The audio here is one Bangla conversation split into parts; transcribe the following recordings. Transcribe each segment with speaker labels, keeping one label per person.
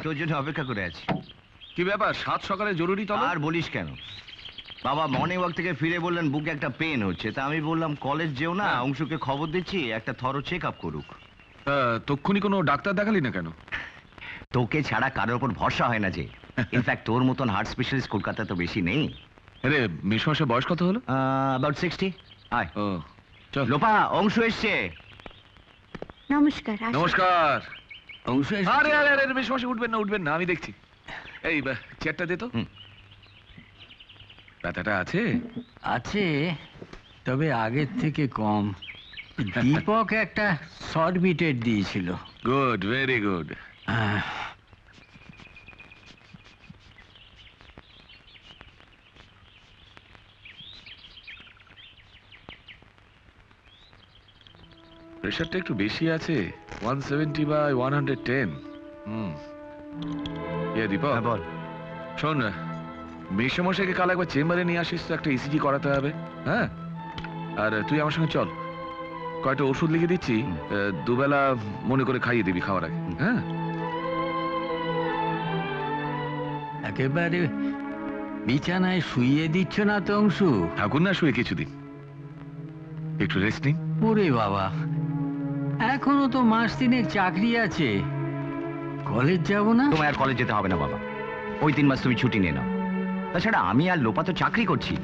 Speaker 1: তোর জন্য অপেক্ষা করে আছি।
Speaker 2: কি ব্যাপার, সাত সকালে জরুরি তলব?
Speaker 1: আর বলিস কেন, বাবা মর্নিং ওয়াক থেকে ফিরে বললেন বুকে একটা পেন হচ্ছে, তা আমি বললাম কলেজ যেও না, অংশুকে খবর দিচ্ছি একটা থরো চেক আপ করুক।
Speaker 2: তক্ষুনি কোনো ডাক্তার দেখালি না কেন?
Speaker 1: তোকে ছাড়া কারোর ওপর ভরসা হয় না যে। ইনফ্যাক্ট তোর মতন হার্ট স্পেশালিস্ট কলকাতায় তো বেশি নেই।
Speaker 2: আরে মেশমাসের বয়স কত হলো?
Speaker 1: অ্যাবাউট 60। আয়।
Speaker 2: ও চল।
Speaker 1: লোপা, অংশু এসছে।
Speaker 3: নমস্কার।
Speaker 2: নমস্কার।
Speaker 1: অংশু এসছে।
Speaker 2: আরে আরে আরে মেশমাসে উঠবেন না, আমি দেখছি। এই চেয়ারটা দে তো। ব্যথাটা আছে?
Speaker 4: আছে, তবে আগের থেকে কম। দীপক একটা সরবিটেড দিয়েছিল।
Speaker 2: Good, very good. প্রেশারটা একটু বেশি আছে, 170/110। দীপক
Speaker 1: বল।
Speaker 2: শোন, মেশমশাইকে কাল একবার চেম্বারে নিয়ে আসিস তো, একটা ইসিজি করাতে হবে। হ্যাঁ, আর তুই আমার সঙ্গে চল, কয়েকটা ওষুধ লিখে দিচ্ছি, দুবেলা মনে করে খাইয়ে দিবি খাওয়ার আগে। হ্যাঁ,
Speaker 4: একেবারে বিছানায় শুইয়ে দিচ্ছ না তো অংশু?
Speaker 2: ঠাকুর না শুয়ে কিছুদিন, একটু রেস্ট নিন।
Speaker 4: ওরে বাবা, এখনো তো মাস তিনেক চাকরি আছে, কলেজ যাব না?
Speaker 1: তোমায় আর কলেজ যেতে হবে না বাবা, ওই 3 মাস তুমি ছুটি নিয়ে নাও। তাছাড়া আমি আর লোপা তো চাকরি করছি,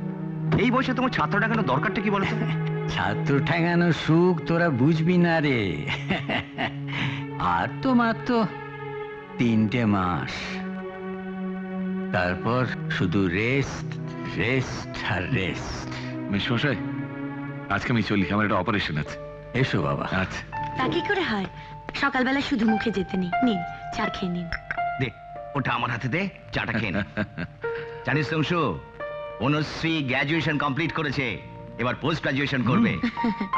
Speaker 1: এই বয়সে তোমার ছাত্র টাকানোর দরকারটা কি বলতো?
Speaker 4: ছাত্র ঠেঙানো সুখ তোরা বুঝবি না রে। আর তো মাত্র 3টে মাস, তারপর শুধু রেস্ট রেস্ট আর রেস্ট।
Speaker 2: মেশমশাই, আজকে আমি চলি, আমার একটা অপারেশন আছে।
Speaker 4: এসো বাবা।
Speaker 2: আচ্ছা।
Speaker 3: তা কি করে হয়, সকালবেলা শুধু মুখে যেতে নেই, নিন চা খেয়ে নিন।
Speaker 1: দে ওটা আমার হাতে দে, চাটা খেয়ে নে। জানিস অংশু, অনুশ্রী গ্র্যাজুয়েশন কমপ্লিট করেছে, এবার পোস্ট গ্রাজুয়েশন করবে।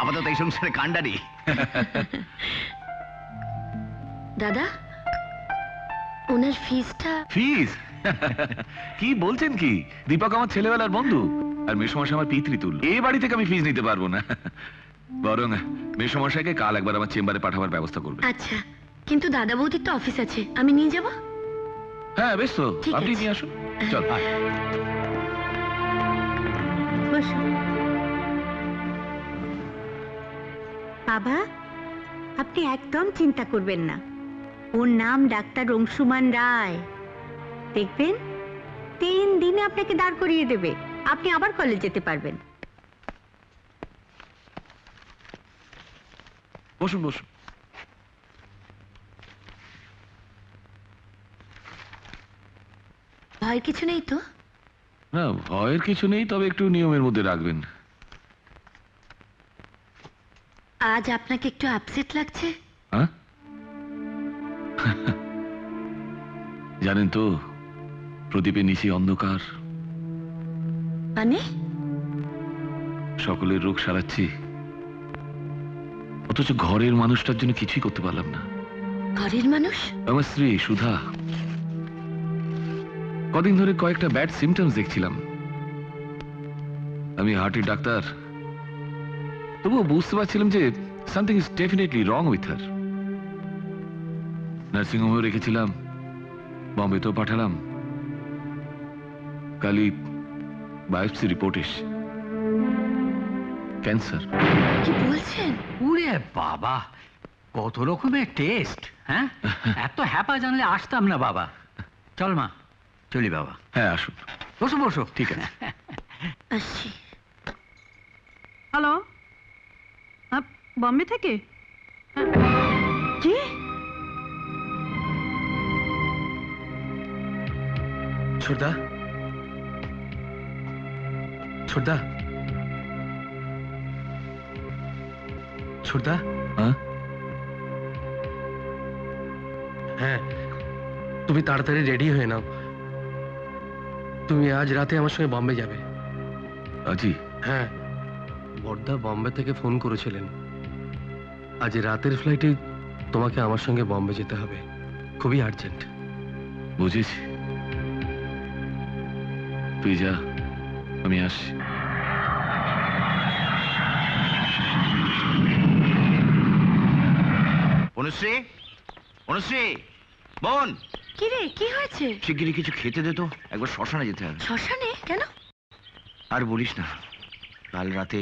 Speaker 1: আপাতত এই সংসারে কান্ডারি।
Speaker 3: দাদা, ওনার ফিসটা?
Speaker 2: ফিস? কি বলছেন কি? দীপক আমার ছেলেবেলার বন্ধু, আর মেশমশাই আমার পিতৃতুল্য। এই বাড়ি থেকে আমি ফিস নিতে পারবো না, বরং মেশমশাইকে কাল একবার আমার চেম্বারে পাঠাবার ব্যবস্থা করবে।
Speaker 3: আচ্ছা, কিন্তু দাদা বৌদির তো অফিস আছে, আমি নিয়ে যাব?
Speaker 2: হ্যাঁ বেশ, তো
Speaker 3: ঠিক
Speaker 2: আপনি
Speaker 3: আছে।
Speaker 2: নিয়ে আসুন। চল।
Speaker 5: বাবা, আপনি একদম চিন্তা করবেন না, ওর নাম ডাক্তার অংশুমান রায়। দেখবেন 3 দিনে আপনাকে দাঁড় করিয়ে দেবে, আপনি আবার কলেজ যেতে পারবেন।
Speaker 2: বসুন বসুন।
Speaker 3: ভয় কিছু নেই তো?
Speaker 2: না, ভয়ের কিছু নেই, তবে একটু নিয়মের মধ্যে রাখবেন।
Speaker 3: আজ আপনাকে একটু আপসেট লাগছে?
Speaker 2: হ্যাঁ, জানেন তো, প্রদীপের নিচে অন্ধকার।
Speaker 3: মানে?
Speaker 2: সকলের রোগ সারাচ্ছি, অথচ ঘরের মানুষটার জন্য কিছুই করতে পারলাম না।
Speaker 3: ঘরের মানুষ?
Speaker 2: আমার স্ত্রী সুধা। কদিন ধরে কয়েকটা ব্যাড সিমটমস দেখছিলাম। আমি হার্টের ডাক্তার, তবুও বুঝতে পারছিলাম যে something is definitely wrong with her. Nursing হোমেও রেখেছিলাম, বম্বেতেও পাঠালাম, কালই বায়োপসি রিপোর্ট এসছে, ক্যান্সার।
Speaker 3: কি বলছেন?
Speaker 4: ওরে বাবা, কত রকমের টেস্ট! হ্যাঁ, এত হ্যাপা জানলে আসতাম না বাবা। চল মা, চলি বাবা।
Speaker 2: হ্যাঁ আসুন।
Speaker 4: বসো বসো।
Speaker 2: ঠিক আছে।
Speaker 3: আসছি।
Speaker 6: হ্যালো, বম্বে থেকে?
Speaker 5: কি?
Speaker 7: ছোটদা, ছোটদা, ছোটদা।
Speaker 2: হ্যাঁ
Speaker 7: হ্যাঁ, তুমি তাড়াতাড়ি রেডি হয়ে নাও, তুমি আজ রাতে আমার সঙ্গে বম্বে যাবে।
Speaker 2: আজি?
Speaker 7: হ্যাঁ, বড়দা বম্বে থেকে ফোন করেছিলেন, আজ রাতের ফ্লাইটে তোমাকে আমার সঙ্গে বম্বে যেতে হবে, খুবই আর্জেন্ট।
Speaker 2: বুঝেছি, তুই যা, আমি আসছি।
Speaker 1: অনুশ্রী, অনুশ্রী বোন,
Speaker 3: কি রে, কি হয়েছে?
Speaker 1: শিগগিরই কিছু খেতে দে তো, একবার শ্মশানে যেতে হবে।
Speaker 3: শ্মশানে কেন?
Speaker 1: আর বলিস না, কাল রাতে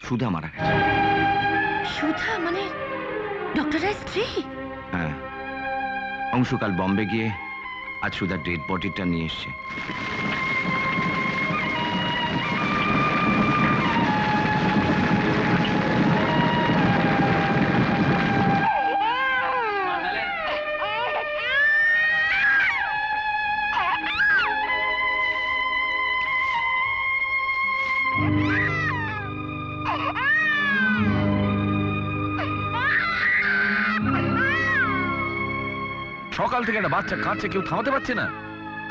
Speaker 1: সুধা মারা গেছে।
Speaker 3: সুধা মানে ডক্টর রায়ের স্ত্রী?
Speaker 1: হ্যাঁ, অংশু কাল বম্বে গিয়ে আজ সুধার ডেড বডিটা নিয়ে এসছে।
Speaker 2: সকাল থেকে একটা বাচ্চা কাঁদছে, কেউ থামাতে পারছে না।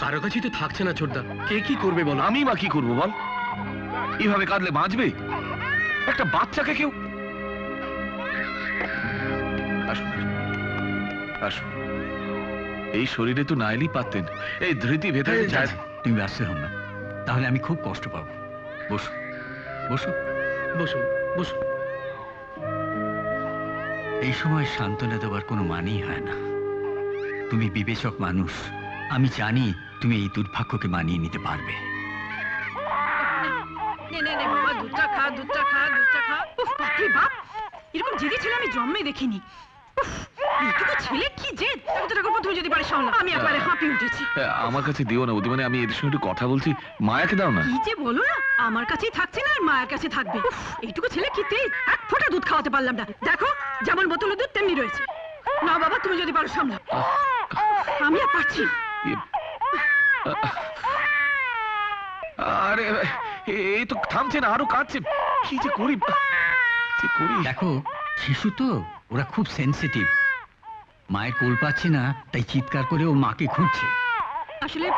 Speaker 7: কারো কাছেই তো থাকছে না ছোটদা, কে কি করবে বলো?
Speaker 2: আমি বা কি করবো বল? এইভাবে কাঁদলে বাঁচবে একটা বাচ্চাকে কেউ? আসুন আসুন, এই শরীরে তো না এলেই পারতেন। এই ধৃতি ভেতরে যায়।
Speaker 4: তুমি ব্যস্ত হও না, তাহলে আমি খুব কষ্ট পাবো। বসো বসো।
Speaker 7: বসুন বসুন।
Speaker 4: এই সময় সান্ত্বনা দেওয়ার কোনো মানেই হয় না। তুমি বিবেচক মানুষ, আমি জানি তুমি এই দুর্ভাগ্যকে মানিয়ে নিতে পারবে।
Speaker 6: নে নে নে বাবা, দুধটা খা, দুধটা খা, দুধটা খা। উফ, বাপরে বাপ, এরকম জেদি ছেলে আমি জন্মে দেখিনি। উফ, এইটুকু ছেলে কি জেদ! ঠাকুর তুমি যদি পারে সামলা, আমি একবারে হাঁপিয়ে উঠেছি।
Speaker 2: আমার কাছে দিও না বৌদি, মানে আমি এদের সঙ্গে একটু কথা বলছি, মায়াকে দাও না।
Speaker 6: কি যে বলো না, আমার কাছেই থাকছে না আর মায়ের কাছে থাকবে। উফ, এইটুকু ছেলে কি তেজ! এক ফোঁটা দুধ খাওয়াতে পারলাম না। দেখো, যেমন বোতলে দুধ তেমনি রয়েছে। না বাবা, তুমি যদি পারো সামলা, আমি আর পারছি না।
Speaker 2: আরে এই তো থামছে না, আরো কাঁদছে। কি যে করি, কি করি?
Speaker 4: দেখো, শিশু তো, ওরা খুব সেনসিটিভ। মায়ের কোল পাচ্ছে না, তাই চিৎকার করে ও মাকে খুঁজছে।
Speaker 6: আসলে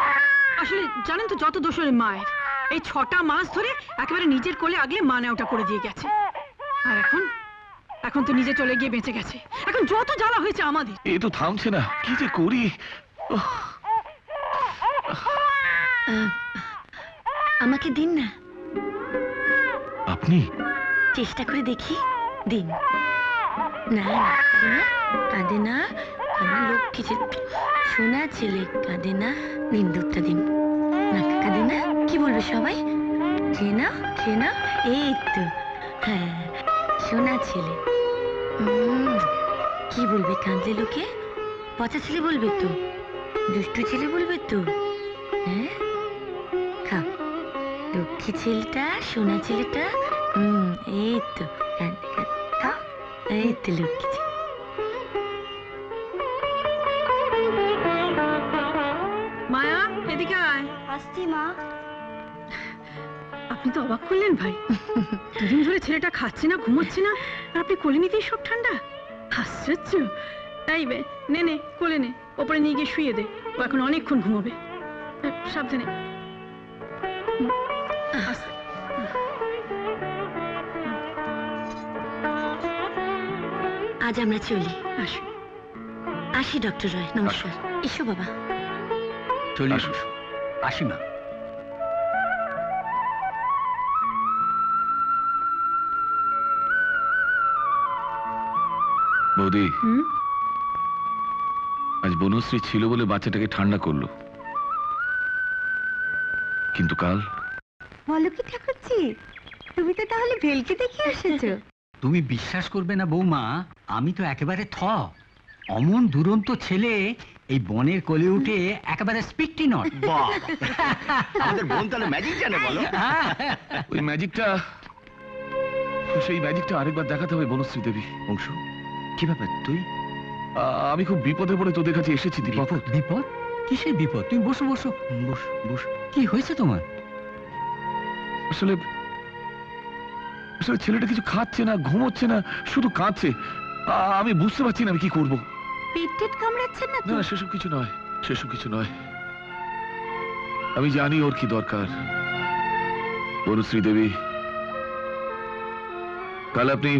Speaker 6: আসলে জানেন তো, যত দোষ ওর মায়ের। এই 6টা মাস ধরে একেবারে নিজের কোলে আগলে মা নেওয়াটা করে দিয়ে গেছে। আর এখন তো নিজে চলে গিয়ে বেঁচে গেছে। এখন যত জ্বালা হয়েছে আমাদের।
Speaker 2: এই তো থামছে না, কি যে করি।
Speaker 3: আমাকে দিন না,
Speaker 2: আপনি?
Speaker 3: চেষ্টা করে দেখি, দিন। না না, কাঁদে না, আমার লক্ষ্মী ছেলে, সোনা ছেলে, কাঁদে না। দিন, দুধটা দিন। না কাঁদে না, কি বলবে সবাই? খেয়ে নাও, খেয়ে নাও। এই তো, হ্যাঁ, সোনা ছেলে। কি বলবে কাঁদলে লোকে? পচা ছেলে বলবে তো, দুষ্টু ছেলে বলবে তো। হ্যাঁ, খাও, লক্ষ্মী ছেলেটা, সোনা ছেলেটা। এই তো, খাও, এই তো লক্ষ্মী ছেলে।
Speaker 6: মায়া, এদিকে আয়।
Speaker 3: আসছি মা।
Speaker 6: আপনি তো অবাক করলেন ভাই। দুদিন ধরে ছেলেটা খাচ্ছে না, ঘুমোচ্ছে না, আর আপনি কোলে নিতেই সব ঠান্ডা। আশ্চর্য। তাই নে নে, কোলে নে, ওপরে নিয়ে গিয়ে শুয়ে দে। ও এখন অনেকক্ষণ ঘুমোবে। সাবধানে।
Speaker 3: আজ আমরা চলি।
Speaker 6: আসো।
Speaker 3: আসি ডক্টর রয়, নমস্কার। এসো বাবা।
Speaker 4: চলি,
Speaker 2: আসুন।
Speaker 4: আসি মা।
Speaker 2: বৌদি,
Speaker 6: হুম?
Speaker 2: আজ বনশ্রী ছিল বলে বাচ্চাটাকে ঠান্ডা করলো, কিন্তু কাল?
Speaker 5: বলো কি ঠাকুরজি, তুমি তো তাহলে ভেলকে দেখে এসেছো?
Speaker 4: তুমি বিশ্বাস করবে না বৌমা, আমি তো একেবারে অমন দুরন্ত ছেলে এই বনের কোলে উঠে একেবারে স্পিকটি নট।
Speaker 1: বাহ, আমাদের বোন তাহলে ম্যাজিক জানে বলো।
Speaker 2: ওই ম্যাজিকটা, সেই ম্যাজিকটা আরেকবার দেখাতে হবে বনশ্রী দেবী।
Speaker 1: অংশু, কি ব্যাপার তুই?
Speaker 2: আমি খুব বিপদে পড়ে তোদের কাছে এসেছি দীপক।
Speaker 4: বিপদ? বিপদ? কিসের বিপদ? তুমি বসো বসো বস বস। কি হয়েছে তোমার?
Speaker 2: আসলে আসলে ছেলেটা কিছু খাচ্ছে না, ঘুমোচ্ছে না, শুধু কাঁদছে। আমি বুঝতে পারছি না আমি কি করবো।
Speaker 5: পেট টেট কামড়াচ্ছেন না তো?
Speaker 2: না, সেসব কিছু নয়, সেসব কিছু নয়। আমি জানি ওর কি দরকার। বনশ্রী দেবী, কাল আপনি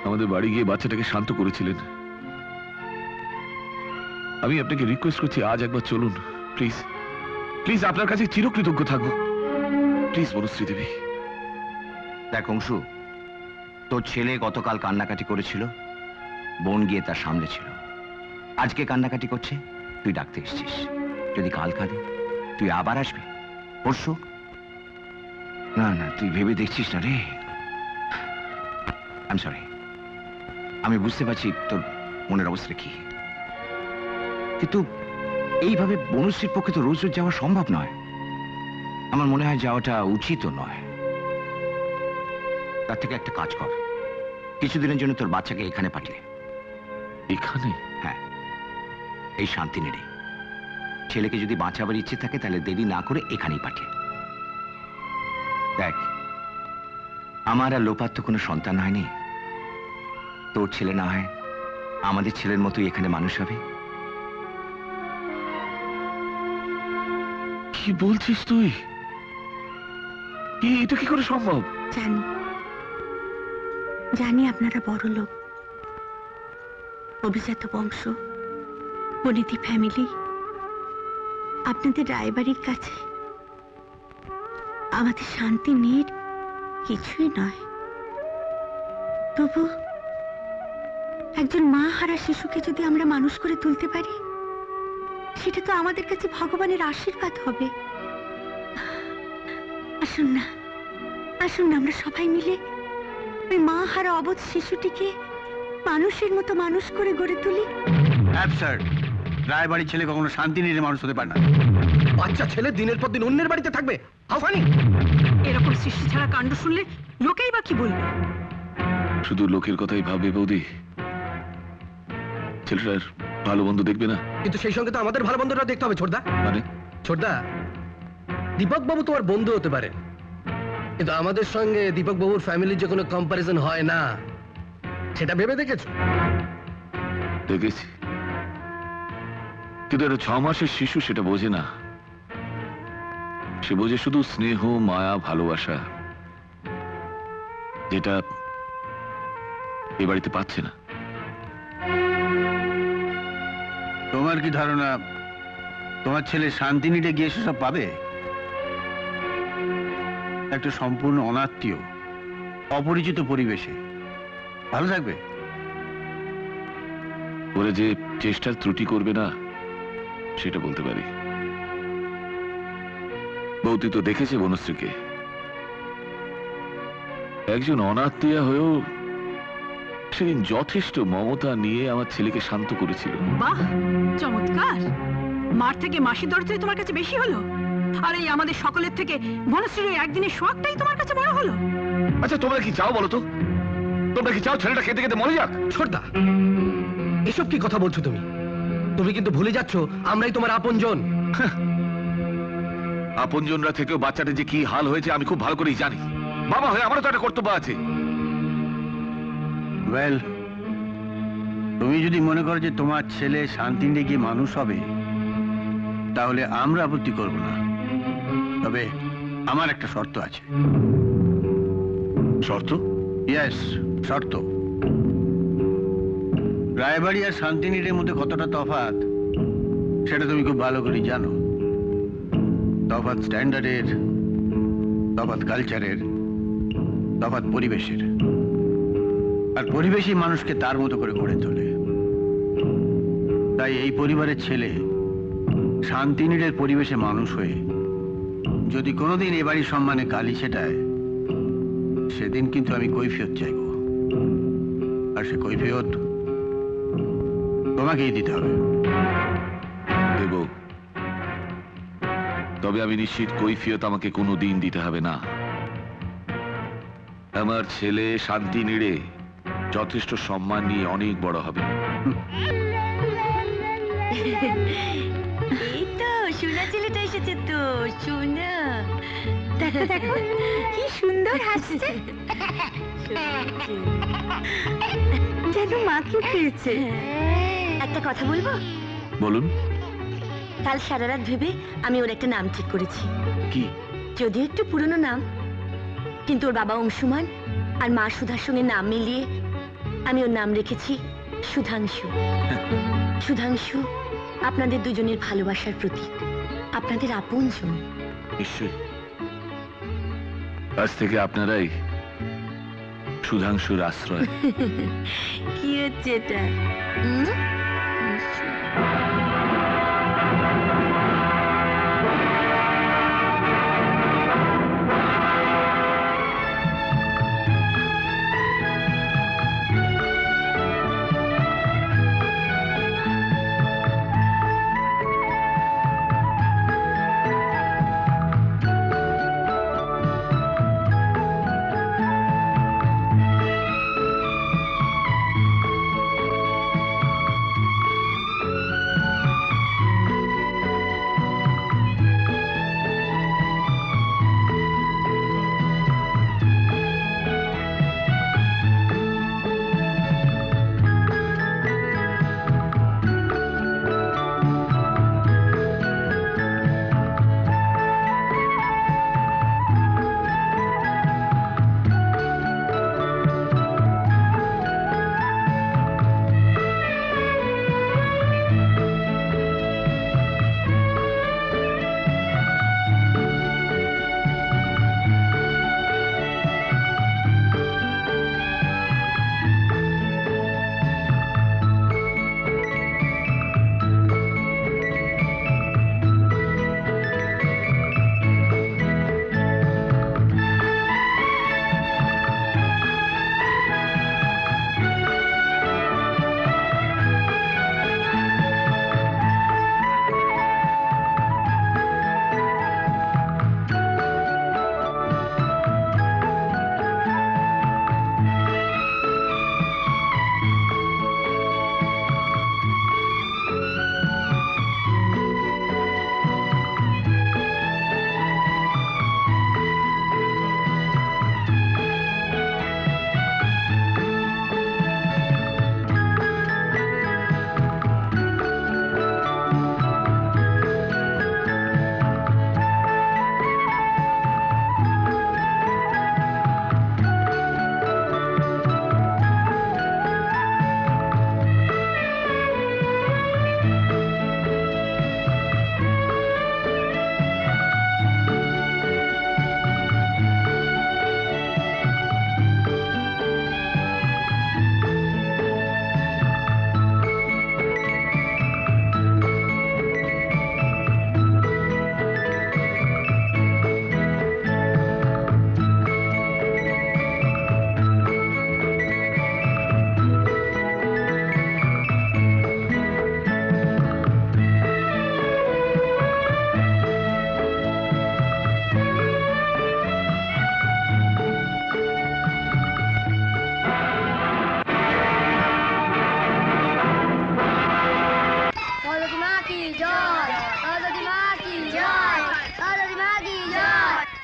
Speaker 2: আমাদের বাড়ি গিয়ে বাচ্চাটাকে শান্ত করেছিলেন। আমি আপনাকে রিকোয়েস্ট করছি, আজ একবার চলুন প্লিজ। প্লিজ, আপনার কাছে চিরকৃতজ্ঞ থাকবো। প্লিজ বনশ্রী দেবী।
Speaker 1: দেখ অংশু, তোর ছেলে গতকাল কান্নাকাটি করেছিল, বোন গিয়ে তার সামনে ছিল। আজকে কান্নাকাটি করছে, তুই ডাকতে এসেছিস। যদি কাল কাঁদে, তুই আবার আসবি পরশু। না না, তুই ভেবে দেখছিস না রে। আই এম সরি, আমি বুঝতে পারছি তোর মনের অবস্থা কি, কিন্তু এইভাবে বনশ্রীর পক্ষে তো রোজ রোজ যাওয়া সম্ভব নয়। আমার মনে হয় যাওয়াটা উচিত নয়। তার থেকে একটা কাজ কর, কিছুদিনের জন্য তোর বাচ্চাকে এখানে পাঠিয়ে।
Speaker 2: এখানে?
Speaker 1: হ্যাঁ, এই শান্তিনিরে। ছেলেকে যদি বাঁচাবার ইচ্ছে থাকে তাহলে দেরি না করে এখানেই পাঠিয়ে দেখ। আমার আর লোপার তো কোনো সন্তান হয়নি। তোর ছেলে না হয় আমাদের ছেলের মতোই এখানে মানুষ হবে।
Speaker 2: কি বলছিস তুই? এটা কি করে সম্ভব?
Speaker 5: জানি জানি আপনারা বড় লোক, অভিজাত বংশ, বনেদি ফ্যামিলি। আপনাদের রায়বাড়ির কাছে আমাদের শান্তি নেই কিছুই নয়। তবু একজন মা হারা শিশুকে যদি আমরা মানুষ করে তুলতে পারি, সেটা তো আমাদের কাছে ভগবানের আশীর্বাদ হবে। আসুন না, আসুন না, আমরা সবাই মিলে ওই মা হারা অবধ শিশুটিকে মানুষের মতো মানুষ করে গড়ে তুলি।
Speaker 8: অ্যাবসার্ড! রায়বাড়ির ছেলে কখনো শান্তি নিয়ে মানুষ হতে পারে না।
Speaker 7: বাচ্চা ছেলে দিনের পর দিন অন্যের বাড়িতে থাকবে, হাউ ফানি!
Speaker 6: এরকম সৃষ্টি ছাড়া কাণ্ড শুনলে লোকেই বা কি বলবে?
Speaker 2: শুধু লোকের কথাই ভাববে বৌদি, ছেলেটার ভালো বন্ধু দেখবে না।
Speaker 7: কিন্তু সেই সঙ্গে তো আমাদের ভালো বন্ধুরা দেখতে হবে ছোটদা।
Speaker 2: মানে?
Speaker 7: ছোটদা, দীপক বাবু তোমার বন্ধু হতে পারে, কিন্তু আমাদের সঙ্গে দীপক বাবুর ফ্যামিলির যে কোনো কম্পারিজন হয় না, সেটা ভেবে দেখেছো?
Speaker 2: দেখেছি, কিন্তু একটা 6 মাসের শিশু সেটা বোঝে না। সে বোঝে শুধু স্নেহ, মায়া, ভালোবাসা, যেটা এ বাড়িতে পাচ্ছে না।
Speaker 8: তোমার কি ধারণা তোমার ছেলে শান্তিনীতে গিয়ে সেসব পাবে? একটা সম্পূর্ণ অনাত্মীয়, অপরিচিত পরিবেশে ভালো থাকবে?
Speaker 2: ওরা যে চেষ্টার ত্রুটি করবে না সেটা বলতে পারি। বৌদি তো দেখেছে বনশ্রীকে, একজন অনাত্মীয়া হয়েও সেদিন যথেষ্ট মমতা নিয়ে আমার ছেলেকে শান্ত করেছিল।
Speaker 6: বাহ, চমৎকার! মার থেকে মাসির দরজাই তোমার কাছে বেশি হলো, আর এই আমাদের সকলের থেকে বনশ্রীর একদিনের শোয়াকটাই তোমার কাছে বড় হলো।
Speaker 2: আচ্ছা, তোমরা কি চাও বলো তো? তোমরা কি চাও ছেলেটা খেতে খেতে মরে যাক?
Speaker 7: ছোটদা, এসব কি কথা বলছো তুমি? তুমি কিন্তু ভুলে যাচ্ছ আমরাই তোমার আপনজন।
Speaker 2: আপনজনরা থেকেও বাচ্চাটা যে কি হাল হয়েছে আমি খুব ভালো করেই জানি। বাবা হয়ে আমারও তো একটা কর্তব্য আছে।
Speaker 8: ওয়েল, তুমি যদি মনে করো যে তোমার ছেলে শান্তিতে গিয়ে মানুষ হবে, তাহলে আমরা আপত্তি করব না। তবে আমার একটা শর্ত আছে।
Speaker 2: শর্ত?
Speaker 8: ইয়েস, শর্ত। রায়বাড়ি আর শান্তিনীড়ের মধ্যে কতটা তফাৎ সেটা তুমি খুব ভালো করে জানো। তফাৎ স্ট্যান্ডার্ডের, তফাৎ কালচারের, তফাৎ পরিবেশের। আর পরিবেশই মানুষকে তার মতো করে গড়ে তোলে। তাই এই পরিবারের ছেলে শান্তিনীড়ের পরিবেশে মানুষ হয়ে যদি কোনোদিন এ বাড়ির সম্মানে কালি ছেটায়, সেদিন কিন্তু আমি কৈফিয়ত চাইব। আর সে কৈফিয়ত তোমাকেই দিতে হবে।
Speaker 2: দেব, তবে আমি নিশ্চিত কৈফিয়ত আমাকে কোনো দিন দিতে হবে না। আমার ছেলে শান্তিনীড়ে যথেষ্ট সম্মান নিয়ে অনেক বড় হবে।
Speaker 3: এই তো সোনা ছেলেটা এসেছে তো, সোনা।
Speaker 5: দেখো দেখো কি সুন্দর হাসছে, যেন মাকে পেয়েছে।
Speaker 3: একটা কথা বলবো?
Speaker 2: বলুন।
Speaker 3: কাল সারা রাত ভেবে আমি ওর একটা নাম ঠিক করেছি।
Speaker 2: কি?
Speaker 3: যদিও একটু পুরনো নাম, কিন্তু ওর বাবা অংশুমান আর মা সুধার সঙ্গে নাম মিলিয়ে আমি ওর নাম রেখেছি সুধাংশু। সুধাংশু আপনাদের দুজনের ভালোবাসার প্রতীক, আপনাদের আপনজন।
Speaker 2: নিশ্চয়ই। আজ থেকে আপনারাই সুধাংশুর আশ্রয়।
Speaker 3: কি হচ্ছে এটা?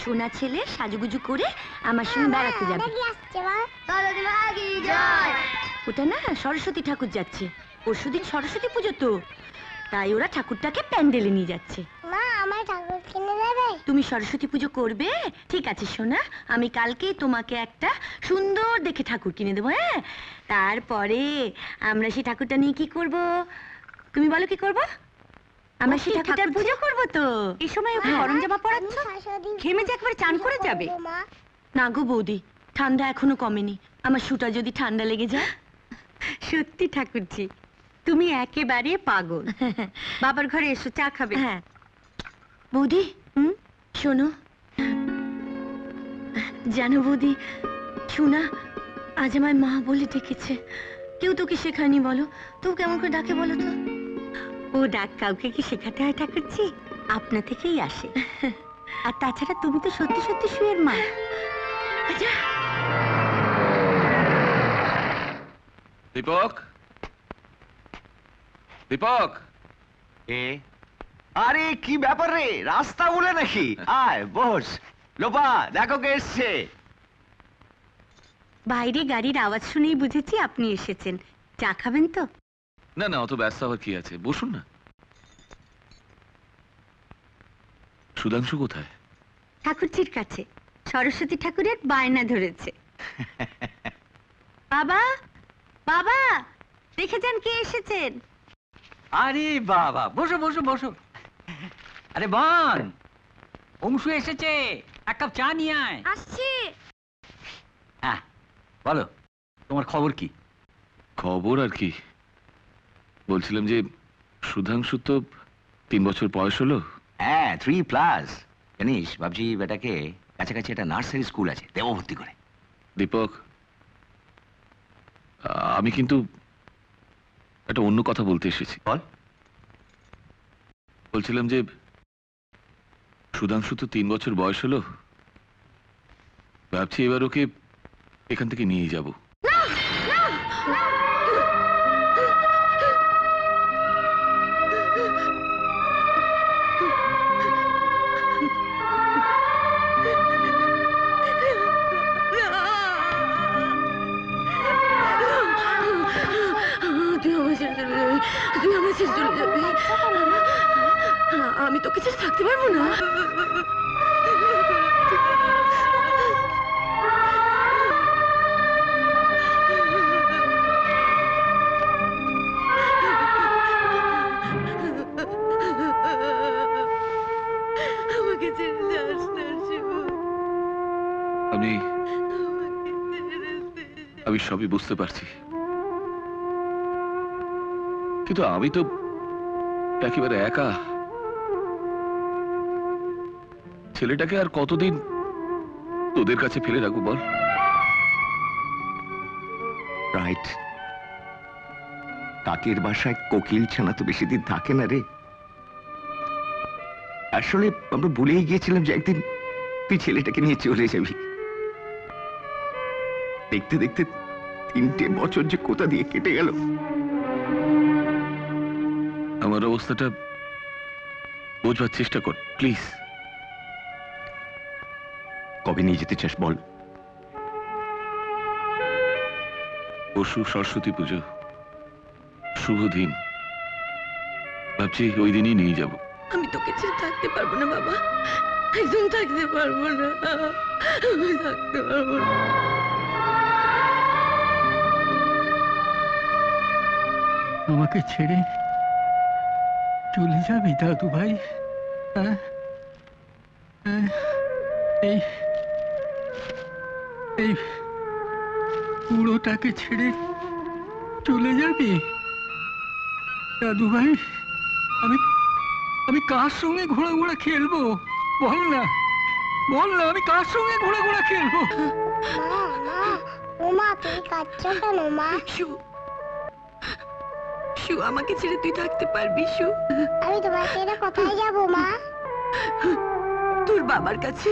Speaker 3: সোনা ছেলে সাজুগুজু করে আমার সঙ্গে বেড়াতে যাবে। ওটা না সরস্বতী ঠাকুর যাচ্ছে, পরশুদিন সরস্বতী পুজো তো, তাই ওরা ঠাকুরটাকে প্যান্ডেলে নিয়ে যাচ্ছে।
Speaker 9: মা আমার ঠাকুর কিনে দেবে?
Speaker 3: তুমি সরস্বতী পুজো করবে? ঠিক আছে সোনা, আমি কালকেই তোমাকে একটা সুন্দর দেখে ঠাকুর কিনে দেবো। হ্যাঁ, তারপরে আমরা সেই ঠাকুরটা নিয়ে কি করব? তুমি বলো কি করব? আমরা সেই ঠাকুরটার পুজো করব তো। এই সময় ওকে গরম জামা পরাচ্ছ, ঘেমে যে একবারে চান করে যাবে। না গো বৌদি, ঠান্ডা এখনো কমেনি, আমার শুটা যদি ঠান্ডা লেগে যায়।
Speaker 5: সত্যি ঠাকুরজি, তুমি একেবারে পাগল। বাবার ঘরে এসো, চা খাবে?
Speaker 3: হ্যাঁ বৌদি, শোনো, জানো বৌদি, শোনা আজ আমার মা বলে ডেকেছে। কেউ তোকে শেখায়নি বলো, তো কেমন করে ডাকে বলো তো?
Speaker 5: ও ডাক কাউকে কি শেখাতে হয় ঠাকুরজি? আপনা থেকেই আসে। আর তাছাড়া তুমি তো সত্যি সত্যি শুয়ের মা।
Speaker 3: আচ্ছা
Speaker 2: দীপক, দীপক,
Speaker 1: এ আরে কি ব্যাপার রে, রাস্তা বলে নাকি? আয় বস। লোপা দেখো কে এসছে।
Speaker 5: বাইরে গাড়ির আওয়াজ শুনেই বুঝেছি আপনি এসেছেন। চা খাবেন তো?
Speaker 2: না না, অত ব্যস্ত আবার কি আছে, বসুন না। সুধাংশু কোথায়?
Speaker 5: ঠাকুরজির কাছে, সরস্বতী ঠাকুরের বায়না ধরেছে। বাবা, বাবা, দেখে যান কে এসেছেন।
Speaker 4: আরে বাবা, বসো বসো বসো। আরে বোন, অংশু এসেছে, এক কাপ চা নিয়ে আয়।
Speaker 5: আসছি।
Speaker 4: হ্যাঁ বলো, তোমার খবর কি?
Speaker 2: খবর আর কি, বলছিলাম যে সুধাংশু তো 3 বছর বয়স হলো।
Speaker 1: হ্যাঁ 3+ জানিস ভাবছি বেটাকে কাছাকাছি একটা নার্সারি স্কুল আছে দেবো ভর্তি করে।
Speaker 2: দীপক, আমি কিন্তু একটা অন্য কথা বলতে এসেছি।
Speaker 1: বল।
Speaker 2: বলছিলাম যে সুধাংশু তো 3 বছর বয়স হলো, ভাবছি এবার ওকে এখান থেকে নিয়ে যাব।
Speaker 3: তুই আমার ছেড়ে চলে যাবি। আমি তোকে ছেড়ে থাকতে পারবো না। আমাকে ছেড়ে যাস না শিবু।
Speaker 2: আমি সবই বুঝতে পারছি, কিন্তু আমি তো একেবারে একা। ছেলেটাকে আর কতদিন তোদের কাছে ফেলে রাখবো বল?
Speaker 1: রাইট। কাকের বাসায় কোকিল ছানা তো বেশি দিন থাকে না রে। আসলে আমরা ভুলেই গিয়েছিলাম যে একদিন তুই ছেলেটাকে নিয়ে চলে যাবি। দেখতে দেখতে 3টে বছর যে কোথা দিয়ে কেটে গেল।
Speaker 2: আমার অবস্থাটা বোঝবার চেষ্টা কর প্লিজ।
Speaker 1: কবে নিয়ে যেতে চাস বল?
Speaker 2: পরশু সরস্বতী পুজো, শুভ দিন, ভাবছি ওই দিনই নিয়ে যাব।
Speaker 3: আমি তোকে ছেড়ে থাকতে পারবো না বাবা, একদম থাকতে পারবো না। আমি থাকতে পারবো না।
Speaker 4: আমাকে ছেড়ে চলে যাবি দাদু ভাই? হ্যাঁ? হ্যাঁ? এই এই পুরোটাকে ছেড়ে চলে যাবি দাদু ভাই? আমি আমি কার সঙ্গে ঘোড়া ঘোড়া খেলবো বল না, বল না, আমি কার সঙ্গে ঘোড়া ঘোড়া খেলবো?
Speaker 9: মা মা ও মা তুমি কাঁদছো কেন মা?
Speaker 3: শু শু, আমাকে ছেড়ে তুই থাকতে পারবি শু?
Speaker 9: আমি তোমার ছেড়ে কোথায় যাব মা?
Speaker 3: তোর বাবার কাছে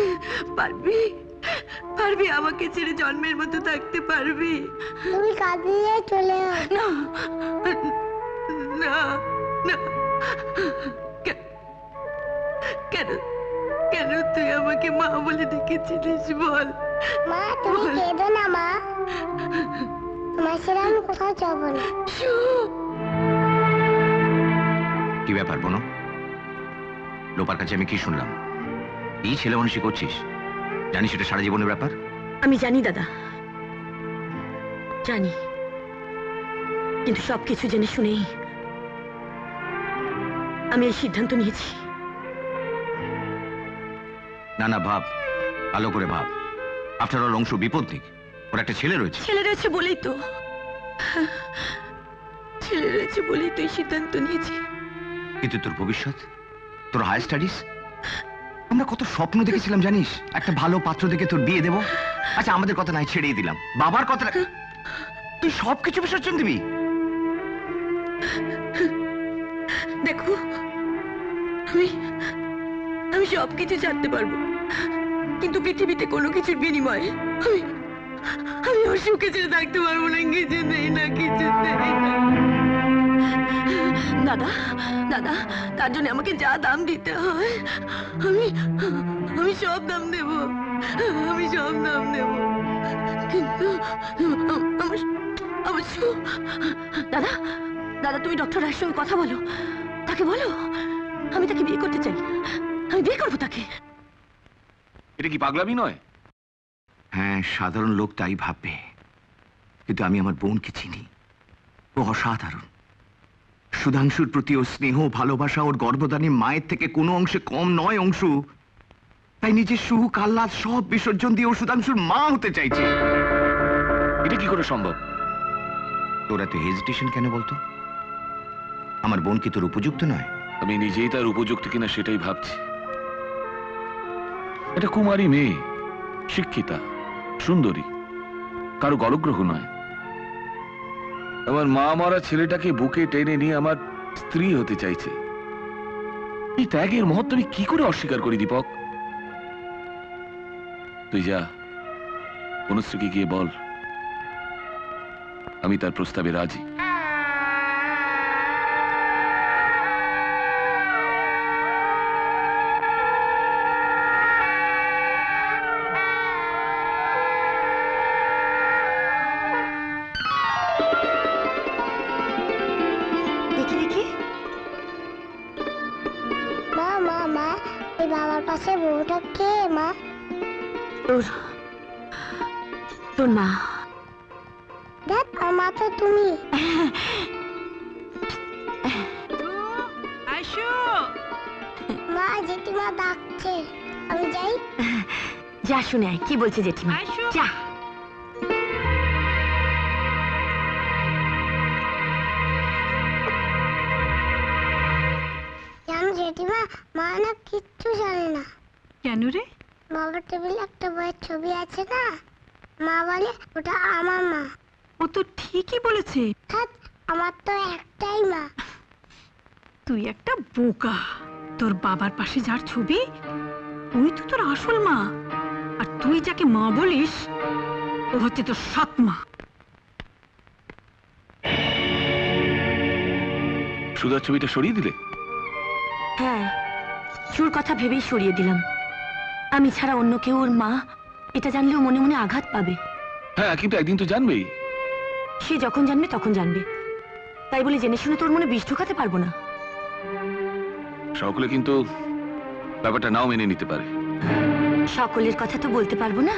Speaker 3: পারবি? পারবি আমাকে ছেড়ে জন্মের মতো থাকতে পারবি?
Speaker 9: তুমি কাঁদলে চলে যাও।
Speaker 3: না না না, কেন কেন তুই আমাকে মা বলে ডেকেছিলিস বল?
Speaker 9: মা তুমি কেঁদো না মা, তোমার ছেড়ে আমি কোথাও যাব না।
Speaker 3: শু,
Speaker 1: কি ব্যাপার বোনো? লোপার কাছে আমি কি শুনলাম? এই ছেলে মানুষই করছিস, জানিস এটা সারা জীবনের ব্যাপার।
Speaker 3: আমি জানি দাদা, জানি, কিন্তু সবকিছু জেনে শুনেই আমি এই সিদ্ধান্ত নিয়েছি।
Speaker 1: না না ভাব, ভালো করে ভাব। আফটার অল অংশ বিপত্নিক, ওর একটা ছেলে রয়েছে।
Speaker 3: ছেলে রয়েছে বলেই তো, ছেলে রয়েছে বলেই তো এই সিদ্ধান্ত নিয়েছি।
Speaker 1: কিন্তু তোর ভবিষ্যৎ, তোর হায়ার স্টাডিজ, আমরা কত স্বপ্ন দেখেছিলাম জানিস, একটা ভালো পাত্র দেখে তোর বিয়ে দেবো। আচ্ছা আমাদের কথা নাই, ছেড়েই দিলাম, বাবার কথা তুই সবকিছু বিসর্জন দিবি?
Speaker 3: দেখো, আমি আমি সবকিছু ছাড়তে পারবো, কিন্তু পৃথিবীতে কোনো কিছুর বিনিময়ে আমি আমি ওর সুখে ছেড়ে থাকতে পারবো না। কিছু নেই না, কিছু নেই না। দাদা দাদা, তার জন্য আমাকে যা দাম দিতে হয় আমি আমি সব দাম দেব, আমি সব দাম দেব। কিন্তু আমার আমার দাদা দাদা, তুমি ডক্টর রায়ের সঙ্গে কথা বলো, তাকে বলো আমি তাকে বিয়ে করতে চাই, আমি বিয়ে করবো তাকে।
Speaker 2: এটা কি পাগলামি নয়?
Speaker 1: হ্যাঁ, সাধারণ লোক তাই ভাববে, কিন্তু আমি আমার বোনকে চিনি। ও অসাধারণ। সুধাংশুর প্রতি ওর স্নেহ, ভালোবাসা, ওর গর্ভদানে মায়ের থেকে কোনো অংশে কম নয় অংশু। তাই নিজের সুখ আহ্লাদ সব বিসর্জন দিয়ে ও সুধাংশুর মা হতে চাইছে।
Speaker 2: এটা কি করে সম্ভব?
Speaker 1: তোর এত হেজিটেশন কেন বলতো? আমার বোন কি তোর উপযুক্ত নয়?
Speaker 2: আমি নিজেই তার উপযুক্ত কিনা সেটাই ভাবছি। এটা কুমারী মেয়ে, শিক্ষিতা, সুন্দরী, কারো গলগ্রহ নয়। আমার মা মরা ছেলেটাকে বুকে টেনে নিয়ে আমার স্ত্রী হতে চাইছে। এই ত্যাগের মহত্ব আমি কি করে অস্বীকার করি দীপক? তুই যা, অনুশ্রীকে গিয়ে বল আমি তার প্রস্তাবে রাজি।
Speaker 3: দেখি দেখি।
Speaker 9: মা মা মা এই বাবার পাশে বউটা কে মা?
Speaker 3: তোর তোর মা।
Speaker 9: দেখ আর মা তো তুমি। মা জেঠিমা ডাকছে, আমি যাই।
Speaker 3: যা শুনে আয় কি বলছে জেঠিমা। যা।
Speaker 9: জানো জেঠিমা, মা না কিচ্ছু জানে না।
Speaker 6: কেন রে?
Speaker 9: বাবার টেবিলে একটা বইয়ের ছবি আছে না, মা বলে ওটা আমার মা।
Speaker 6: ও তো ঠিকই বলেছে।
Speaker 9: হ্যাঁ, আমার তো একটাই মা।
Speaker 6: তুই একটা বোকা। তোর বাবার পাশে যার ছবি ওই তো তোর আসল মা, আর তুই যাকে মা বলিস ও হচ্ছে তোর সৎ মা।
Speaker 2: সুধার ছবিটা সরিয়ে দিলে?
Speaker 3: হ্যাঁ, চুর কথা ভেবেই সরিয়ে দিলাম। আমি ছাড়া অন্য কেউ ওর মা এটা জানলেও মনে মনে আঘাত পাবে।
Speaker 2: হ্যাঁ, কিন্তু একদিন তো জানবেই।
Speaker 3: সে যখন জানবে তখন জানবে, তাই বলে জেনে শুনে তোর মনে বিষ ঢোকাতে পারবো না।
Speaker 2: সকলে কিন্তু ব্যাপারটা নাও মেনে নিতে পারে।
Speaker 3: সকলের কথা তো বলতে পারবো না।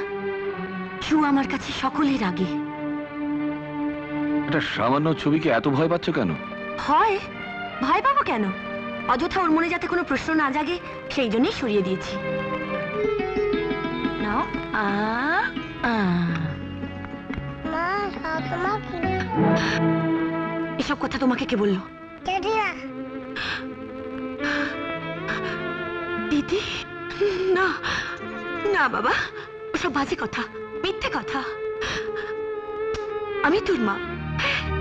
Speaker 3: সু আমার কাছে সকলের আগে।
Speaker 2: এটা সামান্য ছবিকে এত ভয় পাচ্ছ কেন?
Speaker 3: হয়, ভয় পাবো কেন? অযথা ওর মনে যাতে কোনো প্রশ্ন না জাগে সেই জন্যই সরিয়ে দিয়েছি। নাও।
Speaker 9: মা তোমার কি?
Speaker 3: এসব কথা তোমাকে কে বললো?
Speaker 9: জেঠিমা।
Speaker 3: দিদি, না না বাবা, ওসব বাজে কথা, মিথ্যে কথা। আমি তোর মা।